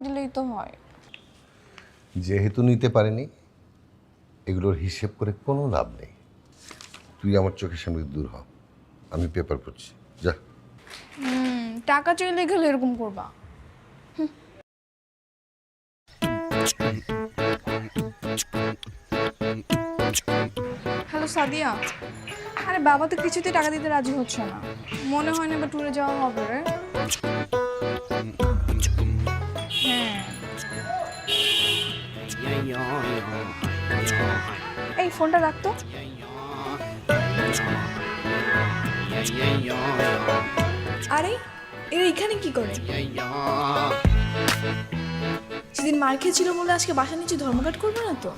দিলেই তো হয়। যেহেতু নিতে পারেনি এগুলোর হিসেব করে কোনো লাভ নেই। তুই আমার চোখের সামনে দূর হ, আমি পেপার পড়ছি, যা। টাকা চাইলে গেলে এরকম করবা। হ্যালো সাদিয়া, আরে বাবা তো কিছুতেই টাকা দিতে রাজি হচ্ছে না। মনে হয় না এবার ট্যুরে যাওয়া হবে রে। হ্যাঁ, এই ফোনটা রাখতো। আরে এরা এখানে কি করে? সেদিন মার খেয়েছিল বলে আজকে বাসা নিচে ধর্মঘট করবে না তো?